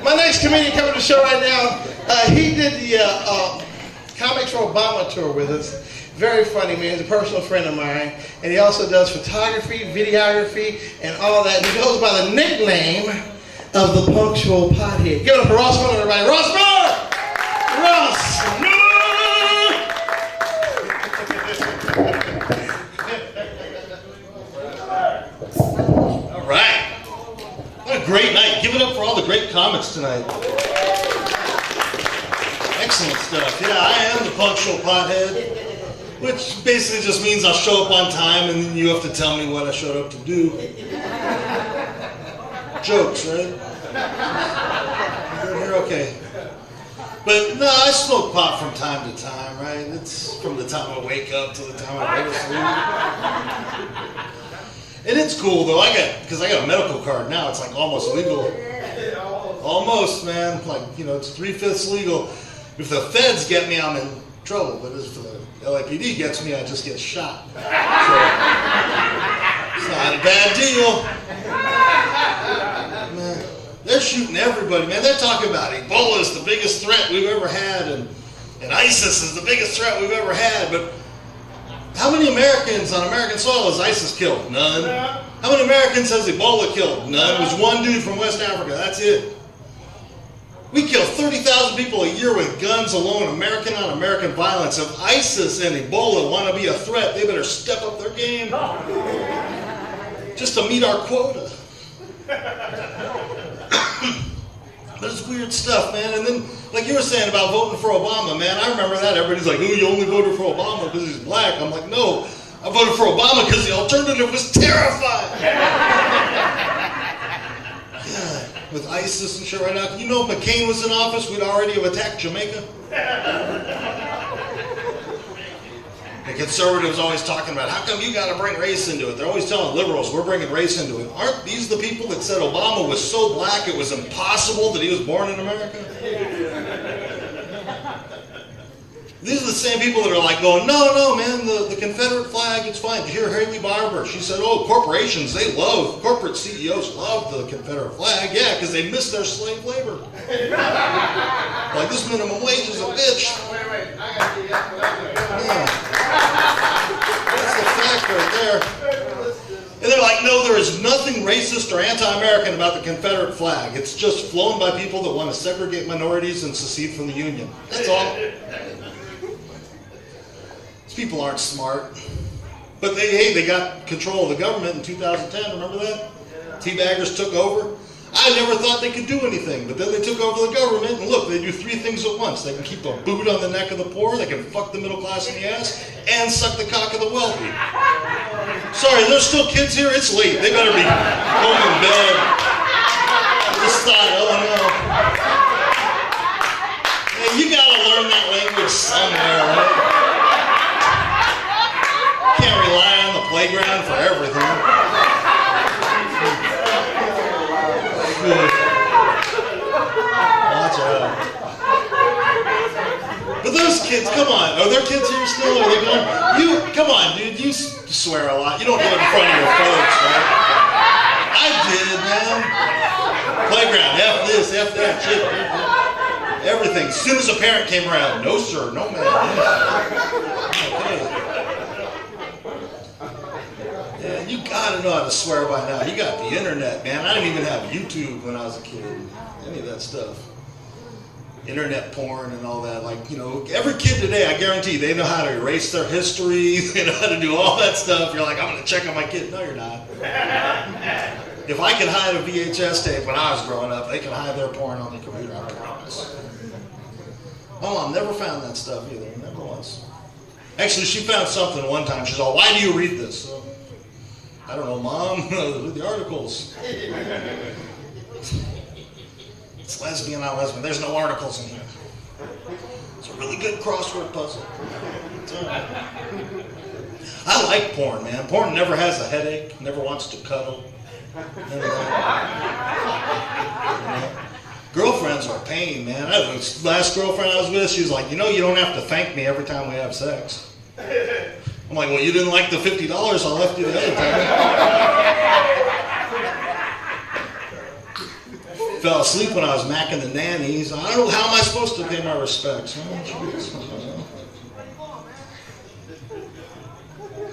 My next comedian coming to the show right now, he did the Comics for Obama tour with us. Very funny, man. He's a personal friend of mine. And he also does photography, videography, and all that. He goes by the nickname of the Punctual Pothead. Give it up for Ross Miller, everybody. Ross Miller! Ross Miller! All right. What a great night. Give it up for all the great comics tonight. Excellent stuff. Yeah, I am the Punctual Pothead, which basically just means I'll show up on time and then you have to tell me what I showed up to do. Jokes, right? Good here? Okay. But no, I smoke pot from time to time, right? It's from the time I wake up to the time I go to sleep. And it's cool though, because I got a medical card now, it's like almost legal. Almost, man. Like, it's 3/5 legal. If the feds get me, I'm in trouble. But if the LAPD gets me, I just get shot. So, it's not a bad deal. Man, they're shooting everybody, man. They're talking about Ebola is the biggest threat we've ever had, and ISIS is the biggest threat we've ever had. But how many Americans on American soil has ISIS killed? None. How many Americans has Ebola killed? None. It was one dude from West Africa. That's it. We kill 30,000 people a year with guns alone, American on American violence. If ISIS and Ebola want to be a threat, they better step up their game just to meet our quota. There's weird stuff, man. And then, like you were saying about voting for Obama, man, I remember that. Everybody's like, oh, you only voted for Obama because he's black. I'm like, no, I voted for Obama because the alternative was terrifying. With ISIS and shit right now. You know, if McCain was in office, we'd already have attacked Jamaica. The conservatives always talking about, how come you got to bring race into it? They're always telling liberals, we're bringing race into it. Aren't these the people that said Obama was so black it was impossible that he was born in America? These are the same people that are like going, no, man, the Confederate flag, it's fine. Did you hear Haley Barbour? She said, corporations, corporate CEOs love the Confederate flag. Yeah, because they miss their slave labor. Like, this minimum wage is a bitch. Wait, I got you. Yeah. That's the fact right there. And they're like, no, there is nothing racist or anti-American about the Confederate flag. It's just flown by people that want to segregate minorities and secede from the Union. That's all. People aren't smart, but they got control of the government in 2010. Remember that? Teabaggers took over. I never thought they could do anything, but then they took over the government, and look, they do three things at once. They can keep a boot on the neck of the poor, they can fuck the middle class in the ass, and suck the cock of the wealthy. Sorry, there's still kids here. It's late. They better be home in bed. I just thought, oh no. Hey, you gotta learn that language somewhere, right? Can't rely on the playground for everything. Watch out. But those kids, come on. Are there kids here still? Are they gone? Come on, dude. You swear a lot. You don't do it in front of your folks, right? I did, man. Playground, F this, F that, shit. Everything. As soon as a parent came around, no sir, no ma'am. Okay. You gotta know how to swear by now. You got the internet, man. I didn't even have YouTube when I was a kid. Any of that stuff. Internet porn and all that. Like, every kid today, I guarantee, they know how to erase their history. They know how to do all that stuff. You're like, I'm gonna check on my kid. No, you're not. If I could hide a VHS tape when I was growing up, they can hide their porn on the computer, I promise. My mom never found that stuff either. Never once. Actually, she found something one time. She's all, why do you read this? So, I don't know, Mom. The articles. It's lesbian, not lesbian. There's no articles in here. It's a really good crossword puzzle. I like porn, man. Porn never has a headache, never wants to cuddle. Girlfriends are a pain, man. The last girlfriend I was with, she was like, you don't have to thank me every time we have sex. I'm like, well, you didn't like the $50 I left you the other time. fell asleep when I was macking the nannies. I don't know, how am I supposed to pay my respects?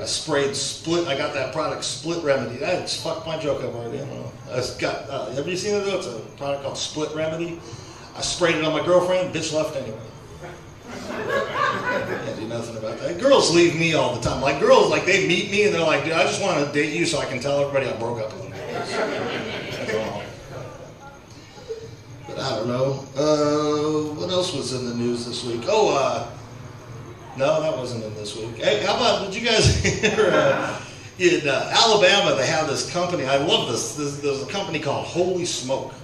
I sprayed Split. I got that product Split Remedy. That's fucked my joke up already. I don't know. I got. Have you seen it though? It's a product called Split Remedy. I sprayed it on my girlfriend. Bitch left anyway. Can't do nothing about that. Girls leave me all the time. Like girls, like they meet me and they're like, dude, I just want to date you so I can tell everybody I broke up with them. That's all. But I don't know. What else was in the news this week? No, that wasn't in this week. Hey, how about, did you guys hear in Alabama, they have this company, I love this, there's a company called Holy Smoke.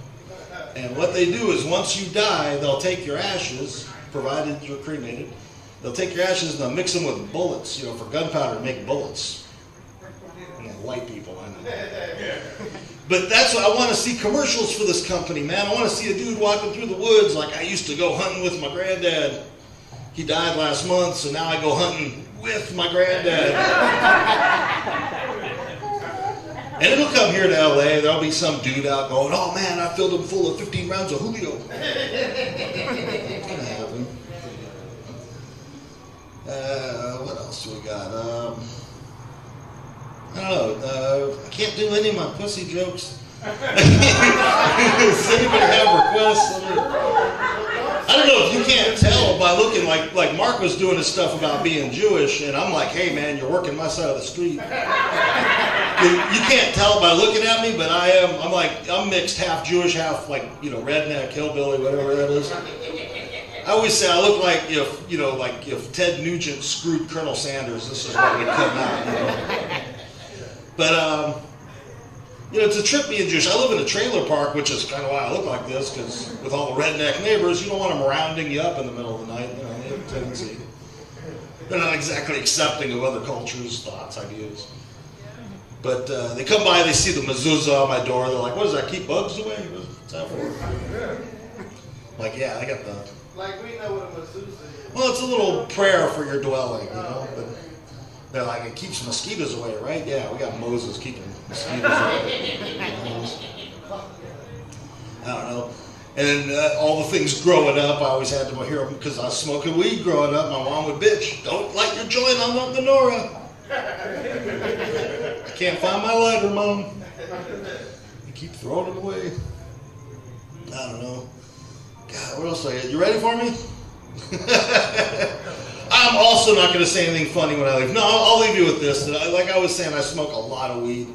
And what they do is once you die, they'll take your ashes, provided you're cremated, they'll take your ashes and they'll mix them with bullets, for gunpowder to make bullets. White people, I know. But that's what I want to see commercials for this company, man. I want to see a dude walking through the woods like I used to go hunting with my granddad. He died last month, so now I go hunting with my granddad. And it'll come here to LA. There'll be some dude out going, oh man, I filled him full of 15 rounds of Julio. It's gonna happen. What else do we got? I don't know. I can't do any of my pussy jokes. Does anybody have requests? I don't know if you can't tell by looking like Mark was doing his stuff about being Jewish, and I'm like, hey man, you're working my side of the street. You can't tell by looking at me, but I'm mixed, half Jewish, half redneck, hillbilly, whatever that is. I always say I look like if Ted Nugent screwed Colonel Sanders, this is what would come out. But it's a trip being Jewish. I live in a trailer park, which is kind of why I look like this, because with all the redneck neighbors, you don't want them rounding you up in the middle of the night. They have a tendency. They're not exactly accepting of other cultures, thoughts, ideas. But they come by, they see the mezuzah on my door. They're like, what does that, keep bugs away? What's that for? Like, yeah, I got the... Like we know what a mezuzah is. Well, it's a little prayer for your dwelling, But they're like, it keeps mosquitoes away, right? Yeah, we got Moses keeping mosquitoes away. I don't know. And all the things growing up, I always had to hear them because I was smoking weed growing up. My mom would bitch, don't light your joint on the menorah. I can't find my lighter, Mom. You keep throwing it away. I don't know. God, what else? You ready for me? I'm also not going to say anything funny when I leave. No, I'll leave you with this. Like I was saying, I smoke a lot of weed,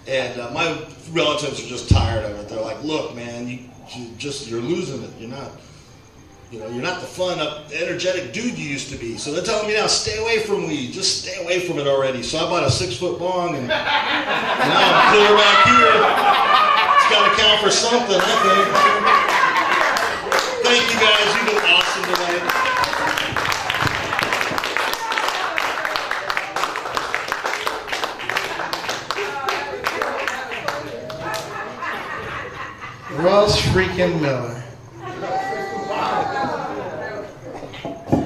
and my relatives are just tired of it. They're like, "Look, man, you're losing it. You're not the fun, energetic dude you used to be." So they're telling me now, stay away from weed. Just stay away from it already. So I bought a 6-foot bong, and now I'm clear back here. It's got to count for something, I think. Thank you guys. You did awesome tonight. Ross freaking Miller.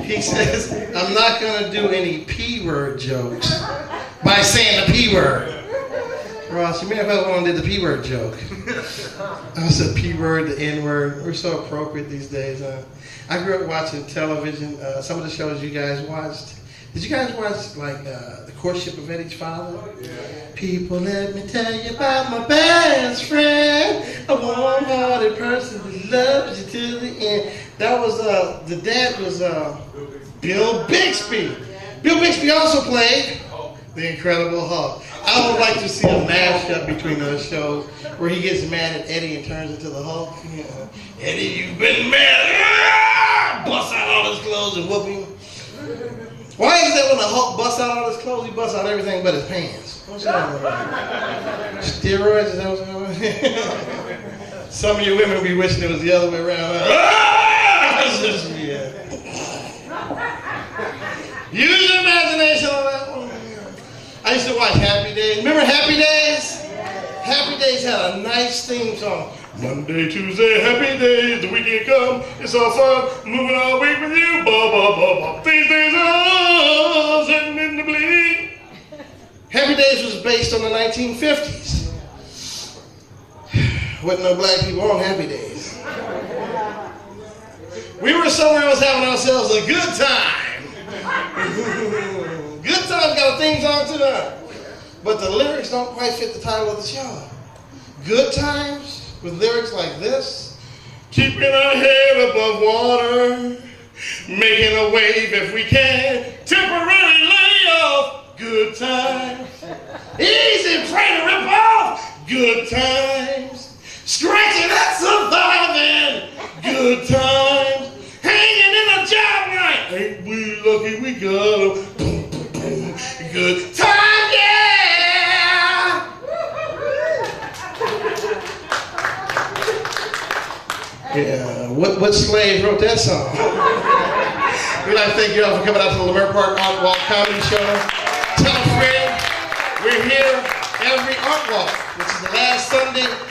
He says, I'm not going to do any P-word jokes by saying the P-word. Ross, you may have well did the P-word joke. I said P-word, the N-word. We're so appropriate these days. I grew up watching television. Some of the shows you guys watched. Did you guys watch The Courtship of Eddie's Father? Yeah. People, let me tell you about my best friend, a warm-hearted person who loves you to the end. That was the dad was Bill Bixby. Bill Bixby also played the Incredible Hulk. I would like to see a mashup between those shows where he gets mad at Eddie and turns into the Hulk. Eddie, you've been mad. Busts out all his clothes and whoop him. Why is it that when the Hulk busts out all his clothes, he busts out everything but his pants? What's that about? Steroids? Is that what's going on? Some of you women will be wishing it was the other way around. Yeah. Use your imagination on that one. I used to watch Happy Days. Remember Happy Days? Happy Days had a nice theme song. Monday, Tuesday, happy days, the weekend come, it's all fun, moving all week with you, ba ba ba ba. These days are sitting in the bleed. Happy Days was based on the 1950s. Wasn't no black people on Happy Days. We were somewhere else having ourselves a good time. Good times got a theme song tonight. But the lyrics don't quite fit the title of the show. Good times with lyrics like this. Keeping our head above water. Making a wave if we can. Temporary layoff. Good times. Easy prey to rip off. Good times. Scratching and surviving. Good times. Hanging in a job night. Ain't we lucky we got a boom, boom, boom. Good time, yeah. Yeah, what slave wrote that song? We'd like to thank you all for coming out to the Leimert Park Art Walk Comedy Show. Tell a friend, we're here every Art Walk, which is the last Sunday